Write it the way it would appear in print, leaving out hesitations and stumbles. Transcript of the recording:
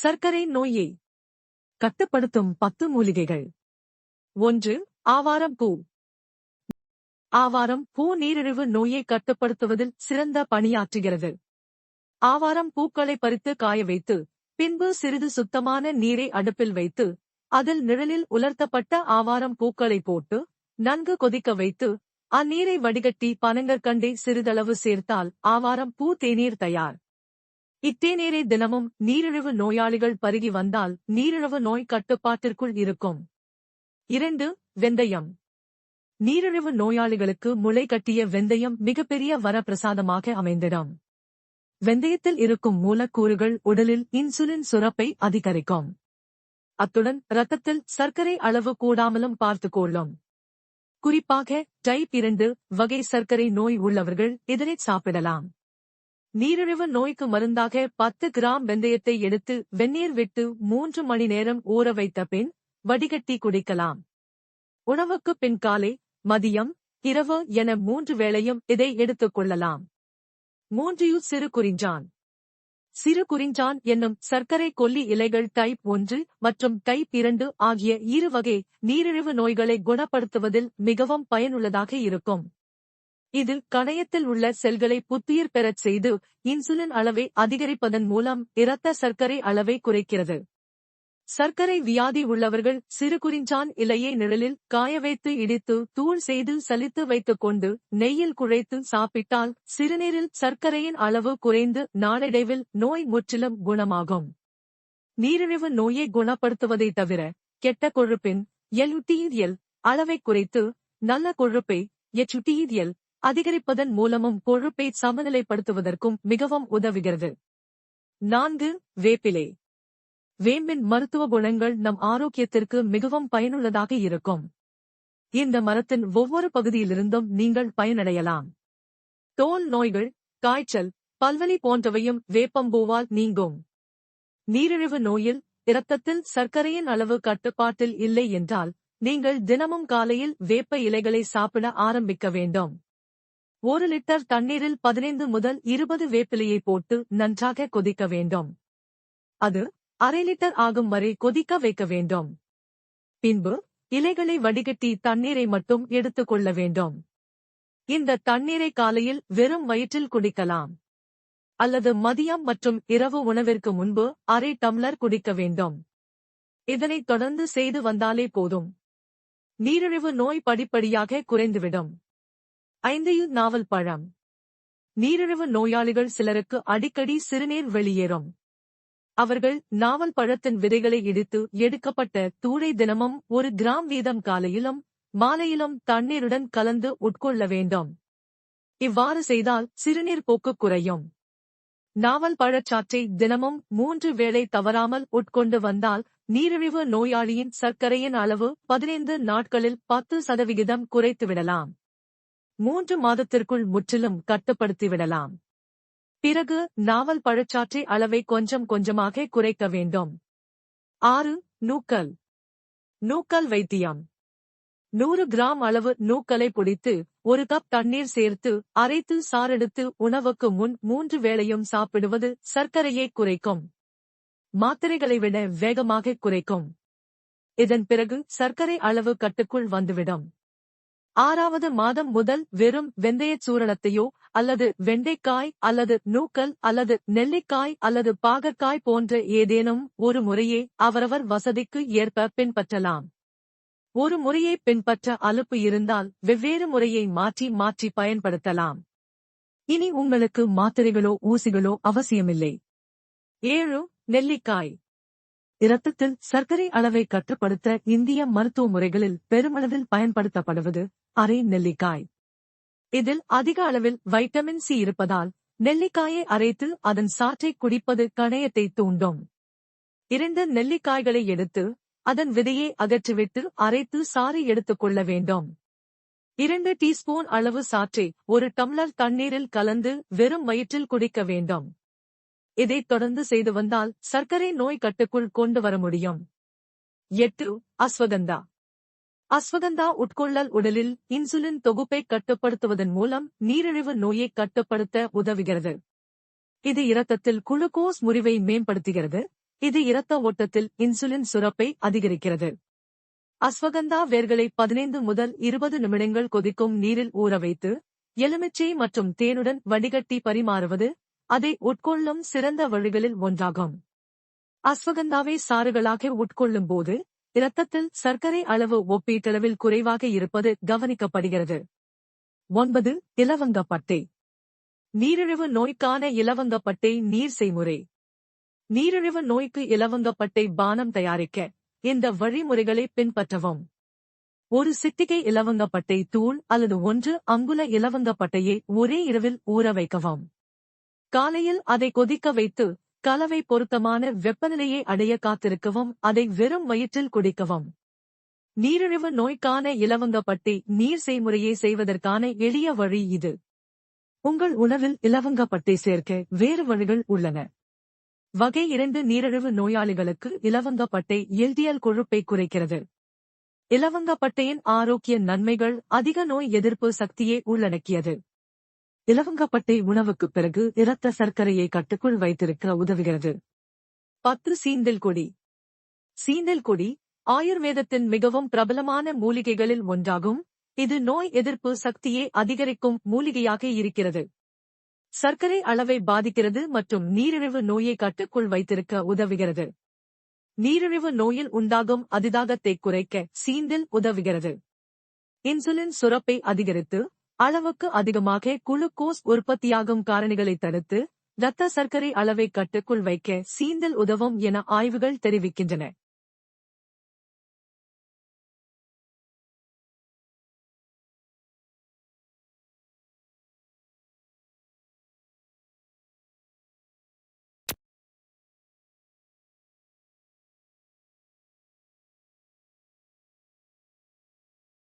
சர்க்கரை நோயை கட்டுப்படுத்தும் 10 மூலிகைகள். 1. ஆவாரம் பூ. ஆவாரம் பூ நீரிழிவு நோயை கட்டுப்படுத்துவதில் சிறந்த பணியாற்றுகிறது. ஆவாரம் பூக்களை பறித்து காய வைத்து, பின்பு சிறிது சுத்தமான நீரை அடுப்பில் வைத்து, அதில் நிழலில் உலர்த்தப்பட்ட ஆவாரம் பூக்களை போட்டு, நன்கு கொதிக்க வைத்து, அந்நீரை வடிகட்டி பனங்கற்கண்டை சிறிதளவு சேர்த்தால் ஆவாரம் பூ தேநீர் தயார். இத்தேநீரை தினமும் நீரிழிவு நோயாளிகள் பருகி வந்தால் நீரிழிவு நோய் கட்டுப்பாட்டிற்குள் இருக்கும். 2. வெந்தயம். நீரிழிவு நோயாளிகளுக்கு முளை கட்டிய வெந்தயம் மிகப்பெரிய வரப்பிரசாதமாக அமைந்திடும். வெந்தயத்தில் இருக்கும் மூலக்கூறுகள் உடலில் இன்சுலின் சுரப்பை அதிகரிக்கும். அத்துடன் இரத்தத்தில் சர்க்கரை அளவு கூடாமலும் பார்த்துக்கொள்ளும். குறிப்பாக டைப் 2 வகை சர்க்கரை நோய் உள்ளவர்கள் இதனை சாப்பிடலாம். நீரிழிவு நோய்க்கு மருந்தாக 10 கிராம் வெந்தயத்தை எடுத்து வெந்நீர் விட்டு 3 மணி நேரம் ஊற வைத்த பின் வடிகட்டி குடிக்கலாம். உணவுக்கு பின் காலை, மதியம், இரவு என 3 வேளையும் இதை எடுத்துக் கொள்ளலாம். 3. சிறு குறிஞ்சான். சிறு குறிஞ்சான் என்னும் சர்க்கரை கொல்லி இலைகள் டைப் 1 மற்றும் டைப் 2 ஆகிய இரு வகை நீரிழிவு நோய்களை குணப்படுத்துவதில் மிகவும் பயனுள்ளதாக இருக்கும். இது கணையத்தில் உள்ள செல்களை புத்துயிர் பெறச் செய்து இன்சுலின் அளவை அதிகரிப்பதன் மூலம் இரத்த சர்க்கரை அளவை குறைக்கிறது. சர்க்கரை வியாதி உள்ளவர்கள் சிறுகுறிஞ்சான் இலையை நிழலில் காய வைத்து இடித்து தூள் செய்து சலித்து வைத்துக் கொண்டு நெய்யில் குழைத்து சாப்பிட்டால் சிறுநீரில் சர்க்கரையின் அளவு குறைந்து நாளடைவில் நோய் முற்றிலும் குணமாகும். நீரிழிவு நோயை குணப்படுத்துவதை தவிர கெட்ட கொழுப்பின் LDL அளவை குறைத்து நல்ல கொழுப்பை HDL அதிகரிப்பதன் மூலமும் கொழுப்பை சமநிலைப்படுத்துவதற்கும் மிகவும் உதவுகிறது. 4. வேப்பிலை. வேம்பின் மருத்துவ குணங்கள் நம் ஆரோக்கியத்திற்கு மிகவும் பயனுள்ளதாக இருக்கும். இந்த மரத்தின் ஒவ்வொரு பகுதியிலிருந்தும் நீங்கள் பயனடையலாம். தோல் நோய்கள், காய்ச்சல், பல்வலி போன்றவையும் வேப்பம்பூவால் நீங்கும். நீரிழிவு நோயில் இரத்தத்தில் சர்க்கரையின் அளவு கட்டுப்பாட்டில் இல்லை என்றால் நீங்கள் தினமும் காலையில் வேப்ப இலைகளை சாப்பிட ஆரம்பிக்க வேண்டும். 1 லிட்டர் தண்ணீரில் 15 முதல் 20 வேப்பிலையை போட்டு நன்றாக கொதிக்க வேண்டும். அது அரை லிட்டர் ஆகும் வரை கொதிக்க வைக்க வேண்டும். பின்பு இலைகளை வடிகட்டி தண்ணீரை மட்டும் எடுத்துக் கொள்ள வேண்டும். இந்த தண்ணீரை காலையில் வெறும் வயிற்றில் குடிக்கலாம். அல்லது மதியம் மற்றும் இரவு உணவிற்கு முன்பு அரை டம்ளர் குடிக்க வேண்டும். இதனைத் தொடர்ந்து செய்து வந்தாலே போதும். நீரிழிவு நோய் படிப்படியாக குறைந்துவிடும். 5. நாவல் பழம். நீரிழிவு நோயாளிகள் சிலருக்கு அடிக்கடி சிறுநீர் வெளியேறும். அவர்கள் நாவல் பழத்தின் விதைகளை இடித்து எடுக்கப்பட்ட தூளை தினமும் 1 கிராம் வீதம் காலையிலும் மாலையிலும் தண்ணீருடன் கலந்து உட்கொள்ள வேண்டும். இவ்வாறு செய்தால் சிறுநீர் போக்கு குறையும். நாவல் பழச்சாற்றை தினமும் 3 வேளை தவறாமல் உட்கொண்டு வந்தால் நீரிழிவு நோயாளியின் சர்க்கரையின் அளவு 15 நாட்களில் 10% குறைத்துவிடலாம். 3 மாதத்திற்குள் முற்றிலும் கட்டுப்படுத்திவிடலாம். பிறகு நாவல் பழச்சாற்றை அளவை கொஞ்சம் கொஞ்சமாக குறைக்க வேண்டும். 6. நூக்கல். நூக்கல் வைத்தியம். 100 கிராம் அளவு நூக்கலை பொடித்து 1 கப் தண்ணீர் சேர்த்து அரைத்து சாறெடுத்து உணவுக்கு முன் 3 வேளையும் சாப்பிடுவது சர்க்கரையை குறைக்கும். மாத்திரைகளை விட வேகமாக குறைக்கும். இதன் பிறகு சர்க்கரை அளவு கட்டுக்குள் வந்துவிடும். 6வது மாதம் முதல் வெறும் வெந்தயச் சூரணத்தையோ அல்லது வெண்டைக்காய் அல்லது நூக்கல் அல்லது நெல்லிக்காய் அல்லது பாகற்காய் போன்ற ஏதேனும் ஒரு முறையை அவரவர் வசதிக்கு ஏற்ப பின்பற்றலாம். ஒரு முறையை பின்பற்ற அலுப்பு இருந்தால் வெவ்வேறு முறையை மாற்றி மாற்றி பயன்படுத்தலாம். இனி உங்களுக்கு மாத்திரைகளோ ஊசிகளோ அவசியமில்லை. 7. நெல்லிக்காய். இரத்தத்தில் சர்க்கரை அளவை கட்டுப்படுத்த இந்திய மருத்துவ முறைகளில் பெருமளவில் பயன்படுத்தப்படுவது அரை நெல்லிக்காய். இதில் அதிக அளவில் வைட்டமின் சி இருப்பதால் நெல்லிக்காயை அரைத்து அதன் சாற்றை குடிப்பது கணையத்தை தூண்டும். 2 நெல்லிக்காய்களை எடுத்து அதன் விதையை அகற்றிவிட்டு அரைத்து சாறு எடுத்துக் கொள்ள வேண்டும். 2 டீஸ்பூன் அளவு சாற்றை 1 டம்ளர் தண்ணீரில் கலந்து வெறும் வயிற்றில் குடிக்க வேண்டும். இதைத் தொடர்ந்து செய்து வந்தால் சர்க்கரை நோய் கட்டுக்குள் கொண்டு வர முடியும். 8. அஸ்வகந்தா. அஸ்வகந்தா உட்கொள்ளல் உடலில் இன்சுலின் தொகுப்பை கட்டுப்படுத்துவதன் மூலம் நீரிழிவு நோயை கட்டுப்படுத்த உதவுகிறது. இது இரத்தத்தில் குளுக்கோஸ் முறிவை மேம்படுத்துகிறது, இது இரத்த ஓட்டத்தில் இன்சுலின் சுரப்பை அதிகரிக்கிறது. அஸ்வகந்தா வேர்களை 15 முதல் 20 நிமிடங்கள் கொதிக்கும் நீரில் ஊற வைத்து எலுமிச்சை மற்றும் தேனுடன் வடிகட்டி பரிமாறுவது அதை உட்கொள்ளும் சிறந்த வழிகளில் ஒன்றாகும். அஸ்வகந்தாவை சாறுகளாக உட்கொள்ளும் போது இரத்தத்தில் சர்க்கரை அளவு ஒப்பீட்டளவில் குறைவாக இருப்பது கவனிக்கப்படுகிறது. 9. இலவங்கப்பட்டை. நீரிழிவு நோய்க்கான இலவங்கப்பட்டை நீர் செய்முறை. நீரிழிவு நோய்க்கு இலவங்கப்பட்டை பானம் தயாரிக்க இந்த வழிமுறைகளை பின்பற்றவும். ஒரு சிட்டிகை இலவங்கப்பட்டை தூள் அல்லது 1 அங்குல இலவங்கப்பட்டையை ஒரே இரவில் ஊற வைக்கவும். காலையில் அதை கொதிக்க வைத்து கலவை பொருத்தமான வெப்பநிலையை அடைய காத்திருக்கவும். அதை வெறும் வயிற்றில் குடிக்கவும். நீரிழிவு நோய்க்கான இலவங்கப்பட்டை நீர் செய்முறையை செய்வதற்கான எளிய வழி இது. உங்கள் உணவில் இலவங்கப்பட்டை சேர்க்க வேறு வழிகள் உள்ளன. வகை 2 நீரிழிவு நோயாளிகளுக்கு இலவங்கப்பட்டை எல்டிஎல் கொழுப்பை குறைக்கிறது. இலவங்கப்பட்டையின் ஆரோக்கிய நன்மைகள் அதிக நோய் எதிர்ப்பு சக்தியை உள்ளடக்கியது. இலவங்கப்பட்டை உணவுக்குப் பிறகு இரத்த சர்க்கரையை கட்டுக்குள் வைத்திருக்க உதவுகிறது. 10. சீந்தில் கொடி. சீந்தில் கொடி ஆயுர்வேதத்தின் மிகவும் பிரபலமான மூலிகைகளில் ஒன்றாகும். இது நோய் எதிர்ப்பு சக்தியை அதிகரிக்கும் மூலிகையாக இருக்கிறது. சர்க்கரை அளவை பாதிக்கிறது மற்றும் நீரிழிவு நோயை கட்டுக்குள் வைத்திருக்க உதவுகிறது. நீரிழிவு நோயில் உண்டாகும் அதிதாகத்தை குறைக்க சீந்தில் உதவுகிறது. இன்சுலின் சுரப்பை அதிகரித்து அளவுக்கு அதிகமாக குளுக்கோஸ் உற்பத்தியாகும் காரணிகளை தடுத்து இரத்த சர்க்கரை அளவை கட்டுக்குள் வைக்க சீந்தில் உதவும் என ஆய்வுகள் தெரிவிக்கின்றன.